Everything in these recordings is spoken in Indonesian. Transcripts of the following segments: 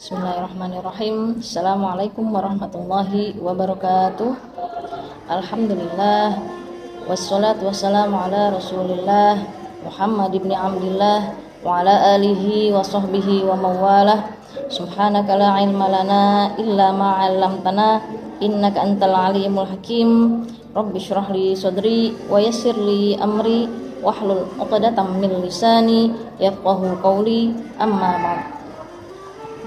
Bismillahirrahmanirrahim. Assalamualaikum warahmatullahi wabarakatuh. Alhamdulillah, wassalatu wassalamu ala rasulillah Muhammad ibn Abdillah wa ala alihi wa sahbihi wa mawalah. Subhanaka la ilma lana illa ma 'allamtana innaka antal alimul hakim. Rabbi shrah li sadri wa yassir li amri wahlul 'uqdatam min lisani yafqahu qawli. Amma ba'd.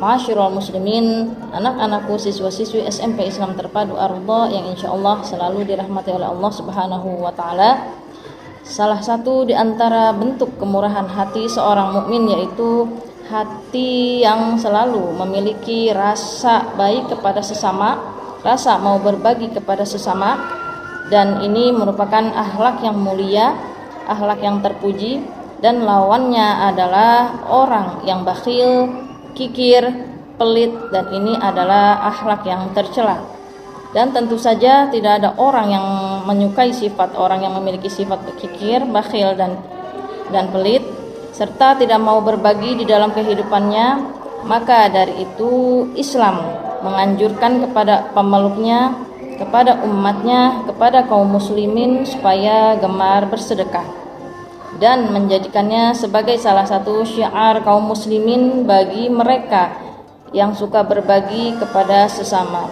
Ma'asyiral muslimin, anak-anakku, siswa-siswi SMP Islam Terpadu Ar-Ridha yang insyaallah selalu dirahmati oleh Allah Subhanahu wa taala. Salah satu di antara bentuk kemurahan hati seorang mukmin yaitu hati yang selalu memiliki rasa baik kepada sesama, rasa mau berbagi kepada sesama, dan ini merupakan akhlak yang mulia, akhlak yang terpuji, dan lawannya adalah orang yang bakhil, kikir, pelit, dan ini adalah akhlak yang tercela. Dan tentu saja tidak ada orang yang menyukai sifat orang yang memiliki sifat kikir, bakhil, dan pelit, serta tidak mau berbagi di dalam kehidupannya. Maka dari itu Islam menganjurkan kepada pemeluknya, kepada umatnya, kepada kaum muslimin supaya gemar bersedekah dan menjadikannya sebagai salah satu syiar kaum muslimin bagi mereka yang suka berbagi kepada sesama.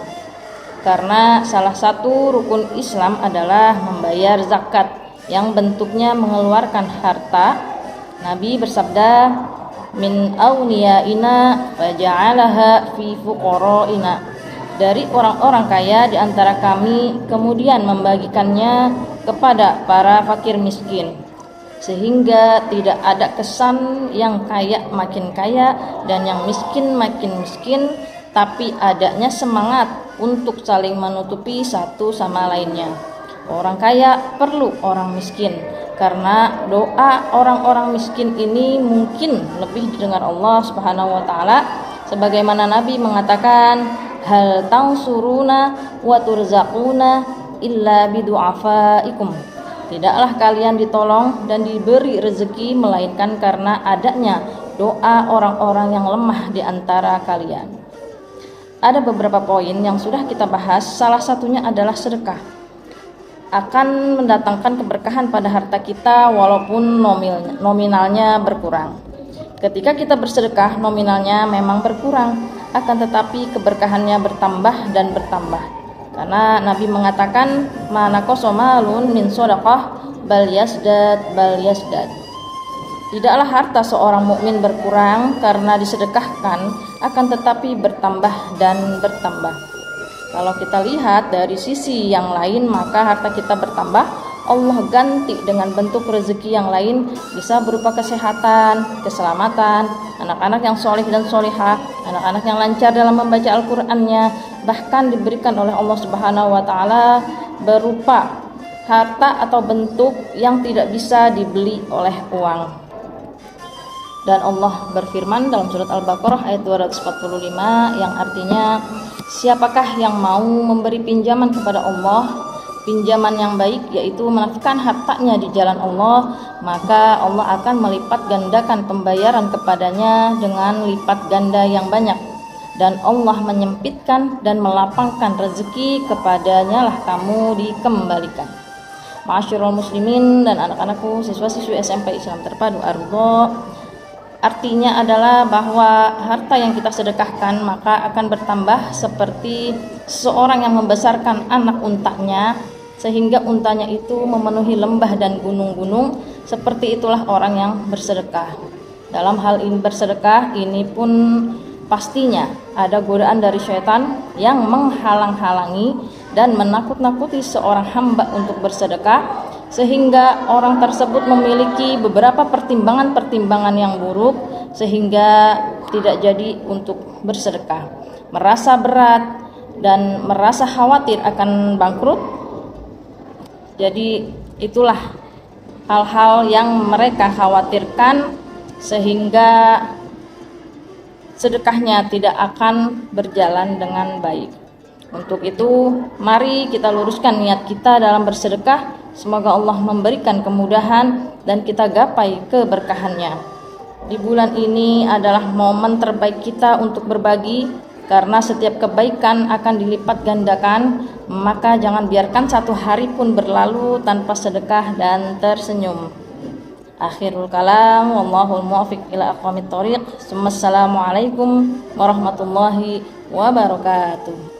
Karena salah satu rukun Islam adalah membayar zakat yang bentuknya mengeluarkan harta. Nabi bersabda, min awniyaina wa ja'alaha fi fuqaraina, dari orang-orang kaya di antara kami kemudian membagikannya kepada para fakir miskin, sehingga tidak ada kesan yang kaya makin kaya dan yang miskin makin miskin, tapi adanya semangat untuk saling menutupi satu sama lainnya. Orang kaya perlu orang miskin, karena doa orang-orang miskin ini mungkin lebih didengar Allah Subhanahu wa taala, sebagaimana Nabi mengatakan, hal tansuruna wa turzaquna illa bidu'afaikum, tidaklah kalian ditolong dan diberi rezeki melainkan karena adanya doa orang-orang yang lemah di antara kalian. Ada beberapa poin yang sudah kita bahas, salah satunya adalah sedekah akan mendatangkan keberkahan pada harta kita walaupun nominalnya berkurang. Ketika kita bersedekah, nominalnya memang berkurang, akan tetapi keberkahannya bertambah dan bertambah. Karena Nabi mengatakan, mana kosomalun min sodaqah bal yasdad. Tidaklah harta seorang mukmin berkurang karena disedekahkan, akan tetapi bertambah dan bertambah. Kalau kita lihat dari sisi yang lain, maka harta kita bertambah, Allah ganti dengan bentuk rezeki yang lain, bisa berupa kesehatan, keselamatan, anak-anak yang soleh dan solehah, anak-anak yang lancar dalam membaca Al-Qur'annya, bahkan diberikan oleh Allah Subhanahu wa taala berupa harta atau bentuk yang tidak bisa dibeli oleh uang. Dan Allah berfirman dalam surat Al-Baqarah ayat 245 yang artinya, siapakah yang mau memberi pinjaman kepada Allah, pinjaman yang baik, yaitu menafkahkan hartanya di jalan Allah, maka Allah akan melipat gandakan pembayaran kepadanya dengan lipat ganda yang banyak, dan Allah menyempitkan dan melapangkan rezeki kepadanya lah kamu dikembalikan. Ma'asyiral muslimin dan anak-anakku, siswa-siswi SMP Islam Terpadu Ar-Ridha, artinya adalah bahwa harta yang kita sedekahkan maka akan bertambah seperti seorang yang membesarkan anak untanya sehingga untanya itu memenuhi lembah dan gunung-gunung. Seperti itulah orang yang bersedekah. Dalam hal ini bersedekah ini pun pastinya ada godaan dari syaitan yang menghalang-halangi dan menakut-nakuti seorang hamba untuk bersedekah, sehingga orang tersebut memiliki beberapa pertimbangan-pertimbangan yang buruk sehingga tidak jadi untuk bersedekah, merasa berat dan merasa khawatir akan bangkrut. Jadi itulah hal-hal yang mereka khawatirkan sehingga sedekahnya tidak akan berjalan dengan baik. Untuk itu, mari kita luruskan niat kita dalam bersedekah. Semoga Allah memberikan kemudahan dan kita gapai keberkahannya. di bulan ini adalah momen terbaik kita untuk berbagi, karena setiap kebaikan akan dilipat gandakan. Maka jangan biarkan satu hari pun berlalu tanpa sedekah dan tersenyum. Akhirul kalam, wallahul muwaffiq ila aqwamit thoriq. Assalamualaikum warahmatullahi wabarakatuh.